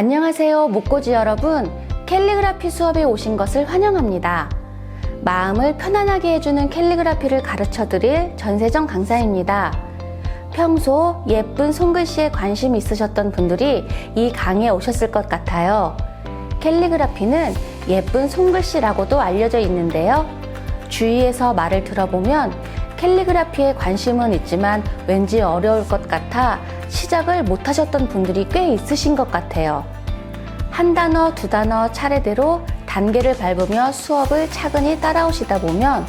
안녕하세요, 목고지 여러분. 캘리그라피 수업에 오신 것을 환영합니다. 마음을 편안하게 해주는 캘리그라피를 가르쳐드릴 전세정 강사입니다. 평소 예쁜 손글씨에 관심 있으셨던 분들이 이 강의에 오셨을 것 같아요. 캘리그라피는 예쁜 손글씨라고도 알려져 있는데요. 주위에서 말을 들어보면 캘리그라피에 관심은 있지만 왠지 어려울 것 같아 시작을 못하셨던 분들이 꽤 있으신 것 같아요. 한 단어, 두 단어 차례대로 단계를 밟으며 수업을 차근히 따라오시다 보면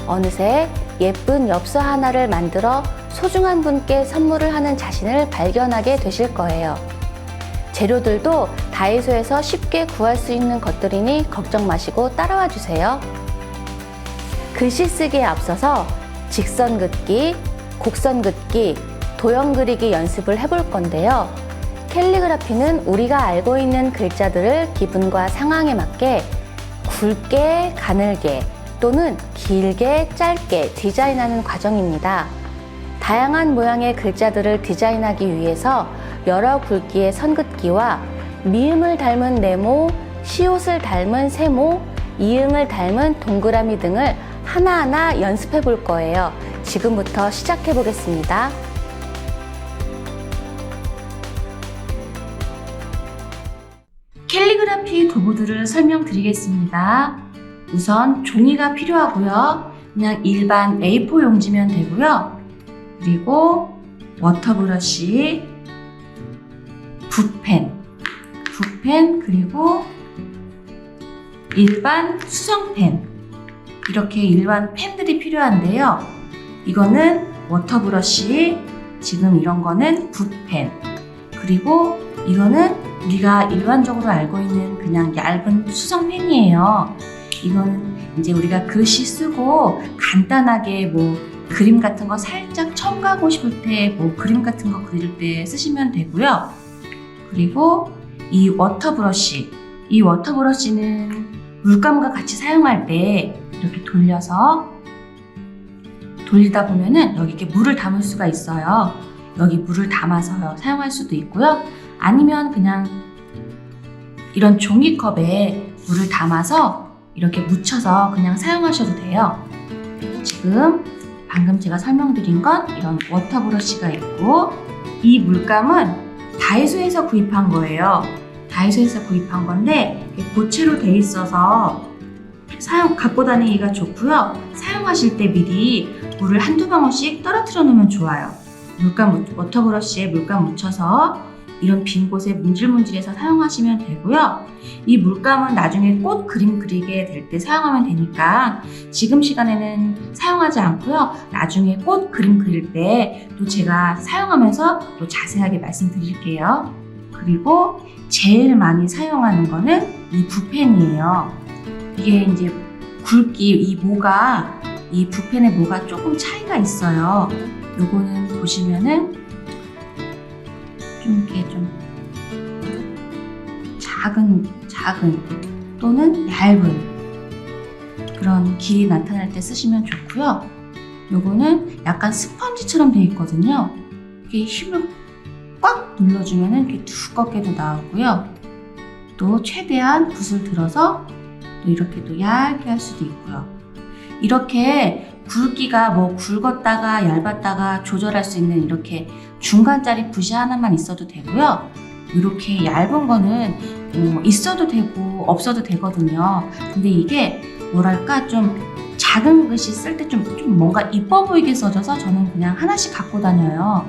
어느새 예쁜 엽서 하나를 만들어 소중한 분께 선물을 하는 자신을 발견하게 되실 거예요. 재료들도 다이소에서 쉽게 구할 수 있는 것들이니 걱정 마시고 따라와 주세요. 글씨 쓰기에 앞서서 직선 긋기, 곡선 긋기, 도형 그리기 연습을 해볼 건데요. 캘리그라피는 우리가 알고 있는 글자들을 기분과 상황에 맞게 굵게, 가늘게 또는 길게, 짧게 디자인하는 과정입니다. 다양한 모양의 글자들을 디자인하기 위해서 여러 굵기의 선긋기와 미음을 닮은 네모, 시옷을 닮은 세모, 이응을 닮은 동그라미 등을 하나하나 연습해 볼 거예요. 지금부터 시작해 보겠습니다. 캘리그라피 도구들을 설명드리겠습니다. 우선 종이가 필요하고요. 그냥 일반 A4 용지면 되고요. 그리고 워터브러쉬, 붓펜 그리고 일반 수성펜, 이렇게 일반 펜들이 필요한데요. 이거는 워터브러쉬, 지금 이런 거는 붓펜, 그리고 이거는 우리가 일반적으로 알고 있는 그냥 얇은 수성펜이에요. 이거는 이제 우리가 글씨 쓰고 간단하게 뭐 그림 같은 거 살짝 첨가하고 싶을 때 뭐 그림 같은 거 그릴 때 쓰시면 되고요. 그리고 이 워터브러쉬는 물감과 같이 사용할 때 이렇게 돌리다 보면은 여기 이렇게 물을 담을 수가 있어요. 여기 물을 담아서 사용할 수도 있고요. 아니면 그냥 이런 종이컵에 물을 담아서 이렇게 묻혀서 그냥 사용하셔도 돼요. 지금 방금 제가 설명드린 건 이런 워터브러쉬가 있고, 이 물감은 다이소에서 구입한 거예요. 다이소에서 구입한 건데 고체로 돼 있어서 갖고 다니기가 좋고요. 사용하실 때 미리 물을 한두 방울씩 떨어뜨려 놓으면 좋아요. 워터브러쉬에 물감 묻혀서 이런 빈 곳에 문질문질해서 사용하시면 되고요. 이 물감은 나중에 꽃 그림 그리게 될 때 사용하면 되니까 지금 시간에는 사용하지 않고요. 나중에 꽃 그림 그릴 때 또 제가 사용하면서 또 자세하게 말씀드릴게요. 그리고 제일 많이 사용하는 거는 이 붓펜이에요. 이게 이제 굵기, 이 붓펜의 모가 조금 차이가 있어요. 요거는 보시면은 좀 이렇게 좀 작은 또는 얇은 그런 길이 나타날 때 쓰시면 좋고요. 요거는 약간 스펀지처럼 되어 있거든요. 이게 힘을 꽉 눌러주면은 이렇게 두껍게도 나오고요. 또 최대한 붓을 들어서 또 이렇게 또 얇게 할 수도 있고요. 이렇게 굵기가 뭐 굵었다가 얇았다가 조절할 수 있는 이렇게 중간짜리 붓이 하나만 있어도 되고요. 이렇게 얇은 거는 있어도 되고 없어도 되거든요. 근데 이게 뭐랄까 좀 작은 글씨 쓸 때 좀 뭔가 이뻐 보이게 써져서 저는 그냥 하나씩 갖고 다녀요.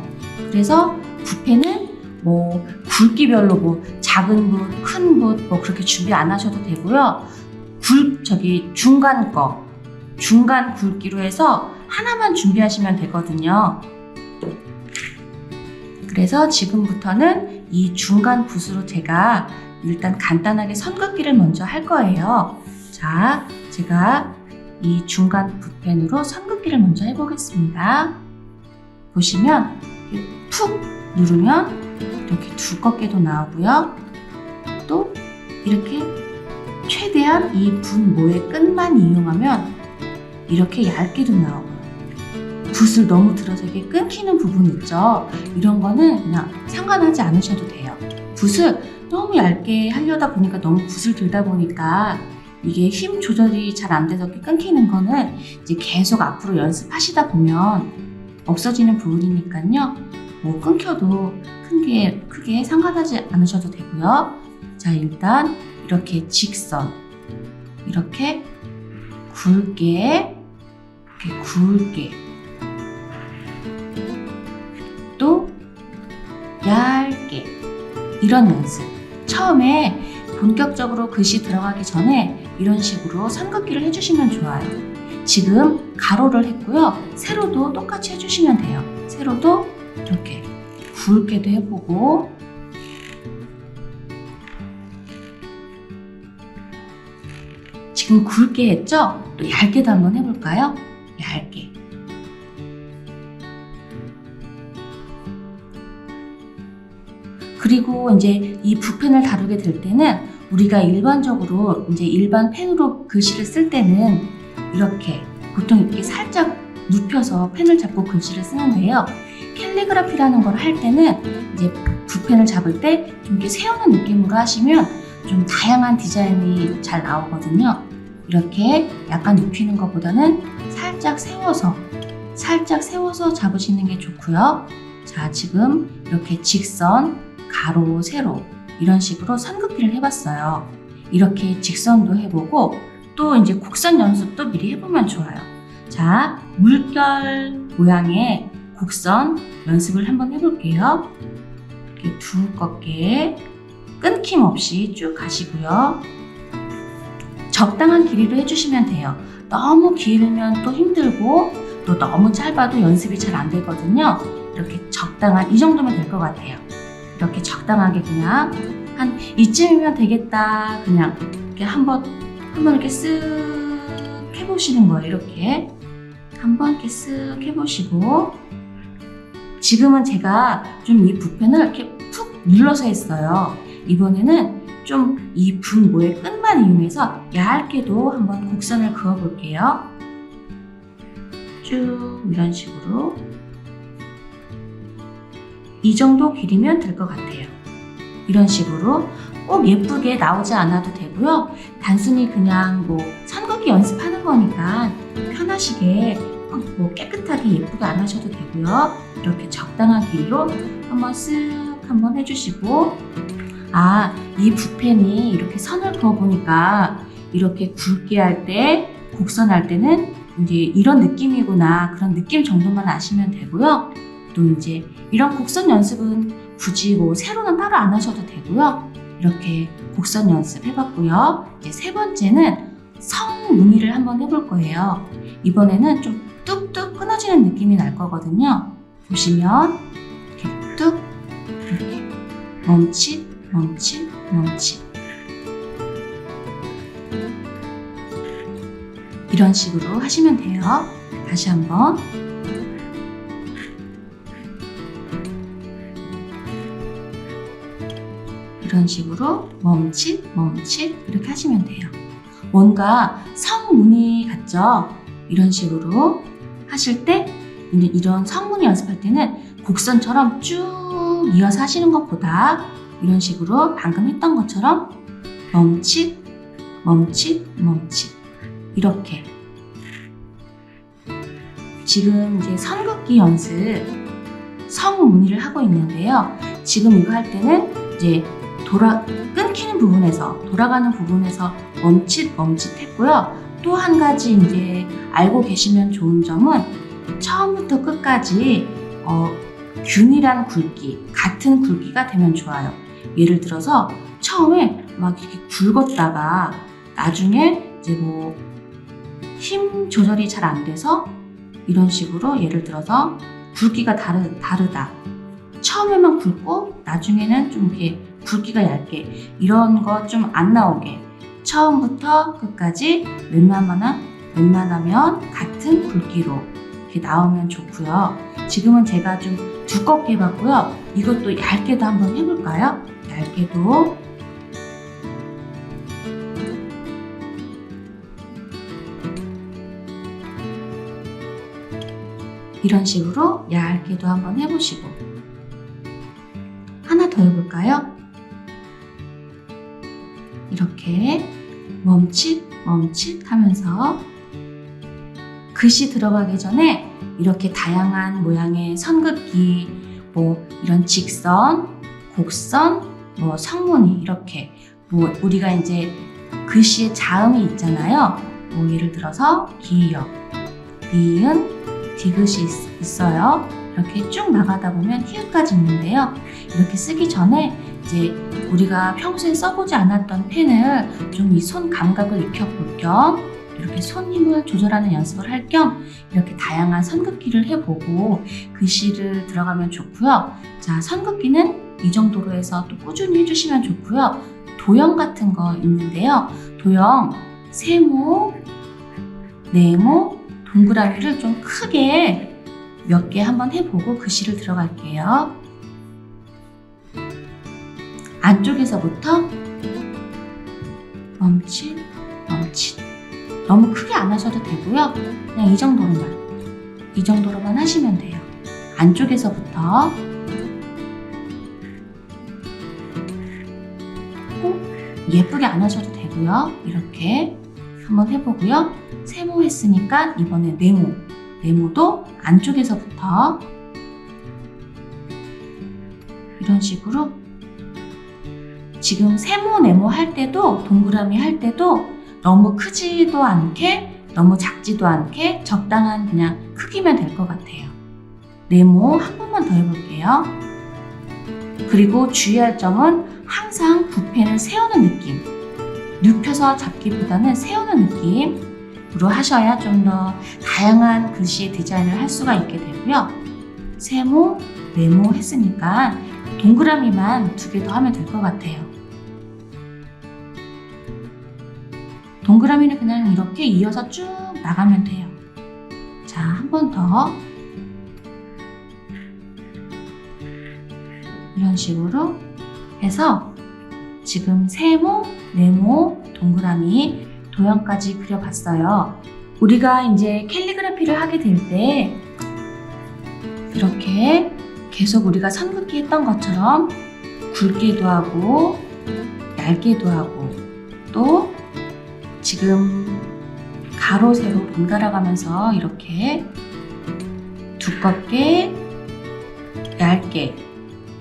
그래서 붓펜은 뭐 굵기별로 뭐 작은 붓, 큰 붓 뭐 그렇게 준비 안 하셔도 되고요. 중간 굵기로 해서 하나만 준비하시면 되거든요. 그래서 지금부터는 이 중간 붓으로 제가 일단 간단하게 선긋기를 먼저 할 거예요. 자, 제가 이 중간 붓펜으로 선긋기를 먼저 해보겠습니다. 보시면 이렇게 푹 누르면 이렇게 두껍게도 나오고요. 또 이렇게 최대한 이 붓 모의 끝만 이용하면 이렇게 얇게도 나오고요. 붓을 너무 들어서 이게 끊기는 부분 있죠. 이런 거는 그냥 상관하지 않으셔도 돼요. 붓을 너무 얇게 하려다 보니까 너무 붓을 들다 보니까 이게 힘 조절이 잘 안 돼서 이렇게 끊기는 거는 이제 계속 앞으로 연습하시다 보면 없어지는 부분이니까요. 뭐 끊겨도 크게 상관하지 않으셔도 되고요. 자, 일단 이렇게 직선, 이렇게 굵게, 또 얇게, 이런 연습. 처음에 본격적으로 글씨 들어가기 전에 이런 식으로 선긋기를 해주시면 좋아요. 지금 가로를 했고요. 세로도 똑같이 해주시면 돼요. 세로도 이렇게 굵게도 해보고, 지금 굵게 했죠? 또 얇게도 한번 해볼까요? 얇게. 그리고 이제 이 붓펜을 다루게 될 때는 우리가 일반적으로 이제 일반 펜으로 글씨를 쓸 때는 이렇게 보통 이렇게 살짝 눕혀서 펜을 잡고 글씨를 쓰는데요. 캘리그라피라는 걸 할 때는 이제 붓펜을 잡을 때 좀 이렇게 세우는 느낌으로 하시면 좀 다양한 디자인이 잘 나오거든요. 이렇게 약간 눕히는 것보다는 살짝 세워서 잡으시는 게 좋고요. 자, 지금 이렇게 직선, 가로, 세로 이런 식으로 선긋기를 해봤어요. 이렇게 직선도 해보고 또 이제 곡선 연습도 미리 해보면 좋아요. 자, 물결 모양의 곡선 연습을 한번 해볼게요. 이렇게 두껍게 끊김없이 쭉 가시고요. 적당한 길이로 해주시면 돼요. 너무 길면 또 힘들고 또 너무 짧아도 연습이 잘 안 되거든요. 이렇게 적당한, 이 정도면 될 것 같아요. 이렇게 적당하게 그냥 한 이쯤이면 되겠다. 그냥 이렇게 한번 이렇게 쓱 해보시는 거예요. 이렇게 한번 이렇게 쓱 해보시고, 지금은 제가 좀 이 붓펜을 이렇게 푹 눌러서 했어요. 이번에는 좀 이 분모의 끝만 이용해서 얇게도 한번 곡선을 그어 볼게요. 쭉 이런 식으로 이 정도 길이면 될 것 같아요. 이런 식으로 꼭 예쁘게 나오지 않아도 되고요. 단순히 그냥 뭐 선긋기 연습하는 거니까 편하시게 뭐 깨끗하게 예쁘게 안 하셔도 되고요. 이렇게 적당한 길이로 한번 쓱 한번 해주시고, 아, 이 붓펜이 이렇게 선을 그어보니까 이렇게 굵게 할 때, 곡선 할 때는 이제 이런 느낌이구나, 그런 느낌 정도만 아시면 되고요. 또 이제 이런 곡선 연습은 굳이 뭐 세로는 따로 안 하셔도 되고요. 이렇게 곡선 연습 해봤고요. 이제 세 번째는 성 무늬를 한번 해볼 거예요. 이번에는 좀 뚝뚝 끊어지는 느낌이 날 거거든요. 보시면 이렇게 뚝, 이렇게 멈칫, 이런 식으로 하시면 돼요. 다시 한번. 이런 식으로 멈칫 이렇게 하시면 돼요. 뭔가 성무늬 같죠? 이런 식으로 하실 때, 이런 성무늬 연습할 때는 곡선처럼 쭉 이어서 하시는 것보다 이런 식으로 방금 했던 것처럼 멈칫 이렇게. 지금 이제 선긋기 연습 성무늬를 하고 있는데요. 지금 이거 할 때는 이제 끊기는 부분에서, 돌아가는 부분에서 멈칫 했고요. 또 한 가지 이제 알고 계시면 좋은 점은 처음부터 끝까지 균일한 굵기, 같은 굵기가 되면 좋아요. 예를 들어서 처음에 막 이렇게 굵었다가 나중에 이제 뭐 힘 조절이 잘 안 돼서 이런 식으로, 예를 들어서 굵기가 다르다. 처음에만 굵고 나중에는 좀 이렇게 굵기가 얇게, 이런 거 좀 안 나오게 처음부터 끝까지 웬만하면 같은 굵기로 이렇게 나오면 좋고요. 지금은 제가 좀 두껍게 해봤고요. 이것도 얇게도 한번 해볼까요? 얇게도. 이런 식으로 얇게도 한번 해보시고, 하나 더 해볼까요? 이렇게 멈칫 멈칫 하면서 글씨 들어가기 전에 이렇게 다양한 모양의 선긋기, 뭐 이런 직선, 곡선, 뭐 성무늬 이렇게 뭐 우리가 이제 글씨의 자음이 있잖아요. 뭐 예를 들어서 기역, 니은, 디귿이 있어요. 이렇게 쭉 나가다 보면 히읗까지 있는데요. 이렇게 쓰기 전에 이제 우리가 평소에 써보지 않았던 펜을 좀 이 손 감각을 익혀볼 겸 이렇게 손 힘을 조절하는 연습을 할 겸 이렇게 다양한 선긋기를 해보고 글씨를 들어가면 좋고요. 자, 선긋기는 이 정도로 해서 또 꾸준히 해주시면 좋고요. 도형 같은 거 있는데요. 도형, 세모, 네모, 동그라미를 좀 크게 몇 개 한번 해보고 글씨를 들어갈게요. 안쪽에서부터 멈칫, 멈칫. 너무 크게 안 하셔도 되고요. 그냥 이 정도로만 하시면 돼요. 안쪽에서부터 꼭 예쁘게 안 하셔도 되고요. 이렇게 한번 해보고요. 세모 했으니까 이번에 네모. 네모도 안쪽에서부터 이런 식으로 지금 세모, 네모 할 때도 동그라미 할 때도 너무 크지도 않게 너무 작지도 않게 적당한 그냥 크기면 될 것 같아요. 네모 한 번만 더 해볼게요. 그리고 주의할 점은 항상 붓펜을 세우는 느낌, 눕혀서 잡기보다는 세우는 느낌으로 하셔야 좀 더 다양한 글씨의 디자인을 할 수가 있게 되고요. 세모, 네모 했으니까 동그라미만 2개 더 하면 될 것 같아요. 동그라미는 그냥 이렇게 이어서 쭉 나가면 돼요. 자, 한 번 더 이런 식으로 해서 지금 세모, 네모, 동그라미, 도형까지 그려봤어요. 우리가 이제 캘리그라피를 하게 될 때 이렇게 계속 우리가 선긋기 했던 것처럼 굵게도 하고 얇게도 하고 또 지금 가로 세로 번갈아 가면서 이렇게 두껍게 얇게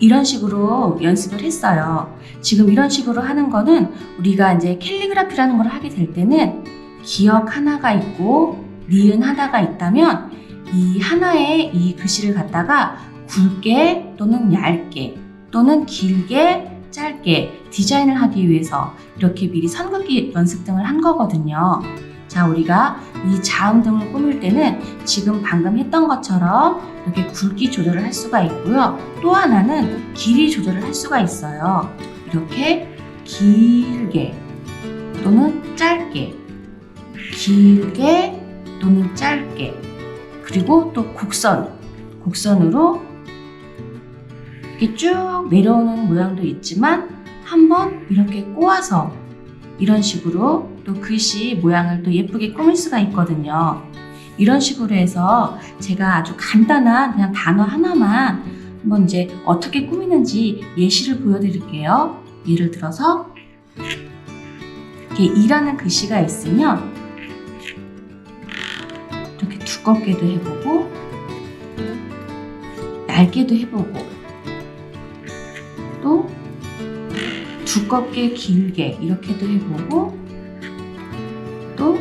이런 식으로 연습을 했어요. 지금 이런 식으로 하는 거는 우리가 이제 캘리그라피라는 걸 하게 될 때는 기역 하나가 있고 니은 하나가 있다면 이 하나의 이 글씨를 갖다가 굵게 또는 얇게 또는 길게 짧게 디자인을 하기 위해서 이렇게 미리 선긋기 연습 등을 한 거거든요. 자, 우리가 이 자음 등을 꾸밀 때는 지금 방금 했던 것처럼 이렇게 굵기 조절을 할 수가 있고요. 또 하나는 길이 조절을 할 수가 있어요. 이렇게 길게 또는 짧게, 길게 또는 짧게, 그리고 또 곡선으로 이렇게 쭉 내려오는 모양도 있지만 한번 이렇게 꼬아서 이런 식으로 또 글씨 모양을 또 예쁘게 꾸밀 수가 있거든요. 이런 식으로 해서 제가 아주 간단한 그냥 단어 하나만 한번 이제 어떻게 꾸미는지 예시를 보여드릴게요. 예를 들어서 이렇게 이라는 글씨가 있으면 이렇게 두껍게도 해보고 얇게도 해보고 또 두껍게 길게 이렇게도 해보고 또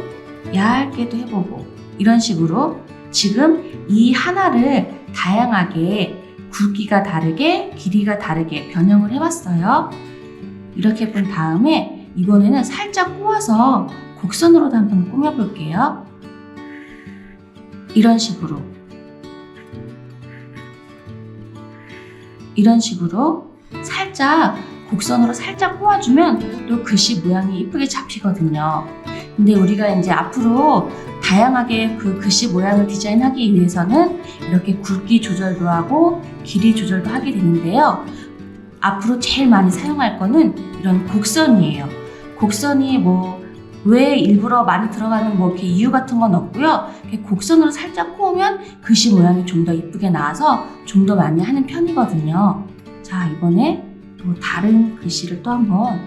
얇게도 해보고 이런 식으로 지금 이 하나를 다양하게 굵기가 다르게 길이가 다르게 변형을 해봤어요. 이렇게 본 다음에 이번에는 살짝 꼬아서 곡선으로도 한번 꾸며볼게요. 이런 식으로 살짝 곡선으로 살짝 꼬아주면 또 글씨 모양이 예쁘게 잡히거든요. 근데 우리가 이제 앞으로 다양하게 그 글씨 모양을 디자인하기 위해서는 이렇게 굵기 조절도 하고 길이 조절도 하게 되는데요. 앞으로 제일 많이 사용할 거는 이런 곡선이에요. 곡선이 뭐 왜 일부러 많이 들어가는 뭐 이렇게 이유 같은 건 없고요. 이렇게 곡선으로 살짝 꼬으면 글씨 모양이 좀 더 이쁘게 나와서 좀 더 많이 하는 편이거든요. 자, 이번에 또 다른 글씨를 또 한번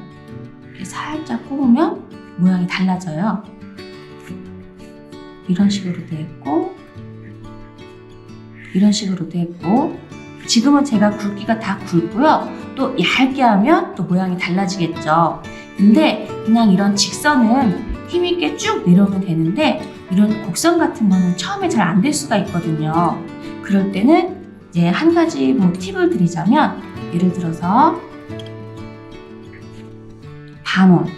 이렇게 살짝 뽑으면 모양이 달라져요. 이런 식으로 됐고, 이런 식으로 됐고, 지금은 제가 굵기가 다 굵고요. 또 얇게 하면 또 모양이 달라지겠죠. 근데 그냥 이런 직선은 힘있게 쭉 내려오면 되는데, 이런 곡선 같은 거는 처음에 잘 안 될 수가 있거든요. 그럴 때는 이제 한 가지 팁을 드리자면, 예를 들어서 반원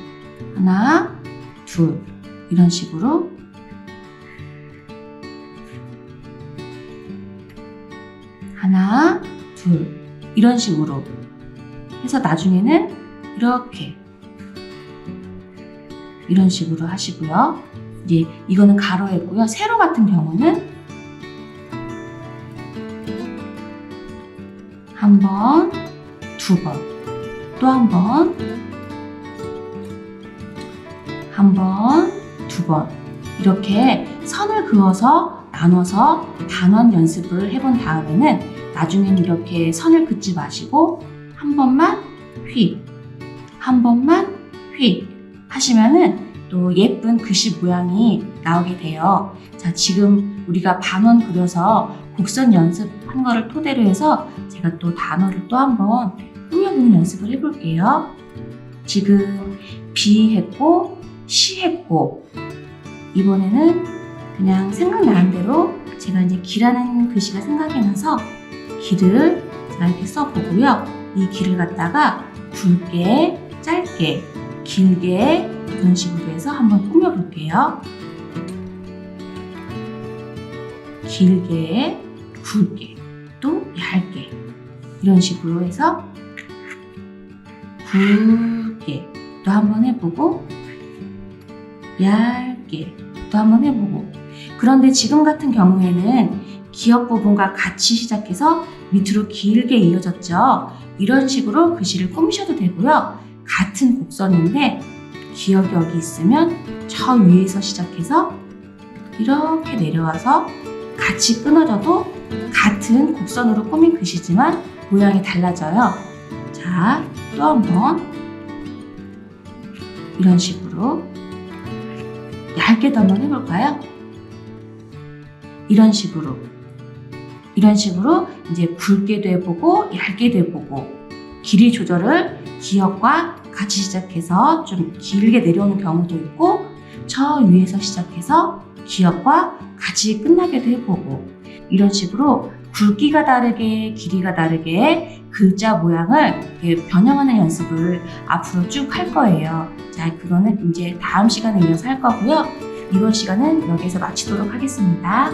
하나, 둘 이런 식으로 하나, 둘 이런 식으로 해서 나중에는 이렇게 이런 식으로 하시고요. 이제 이거는 가로했고요. 세로 같은 경우는 한 번, 두 번, 또 한 번, 한 번, 두 번 이렇게 선을 그어서 나눠서 반원 연습을 해본 다음에는 나중에는 이렇게 선을 긋지 마시고 한 번만 휙, 한 번만 휙 하시면은 또 예쁜 글씨 모양이 나오게 돼요. 자, 지금 우리가 반원 그려서 곡선 연습한 거를 토대로 해서 제가 또 단어를 또 한번 꾸며보는 연습을 해볼게요. 지금 비 했고 시 했고, 이번에는 그냥 생각나는 대로 제가 이제 기라는 글씨가 생각이 나서 기를 제가 이렇게 써보고요. 이 기를 갖다가 굵게, 짧게, 길게 이런 식으로 해서 한번 꾸며볼게요. 길게, 굵게, 또 얇게 이런 식으로 해서 굵게 또 한번 해보고 얇게 또 한번 해보고. 그런데 지금 같은 경우에는 기역 부분과 같이 시작해서 밑으로 길게 이어졌죠. 이런 식으로 글씨를 꾸미셔도 되고요. 같은 곡선인데 기역이 여기 있으면 저 위에서 시작해서 이렇게 내려와서 같이 끊어져도 같은 곡선으로 꾸민 글씨지만 모양이 달라져요. 자, 또 한번 이런 식으로 얇게도 한번 해볼까요? 이런 식으로 이제 굵게도 해보고 얇게도 해보고, 길이 조절을 기역과 같이 시작해서 좀 길게 내려오는 경우도 있고 저 위에서 시작해서 기역과 같이 끝나게도 해보고, 이런 식으로 굵기가 다르게 길이가 다르게 글자 모양을 변형하는 연습을 앞으로 쭉 할 거예요. 자, 그거는 이제 다음 시간에 이어서 할 거고요. 이번 시간은 여기서 마치도록 하겠습니다.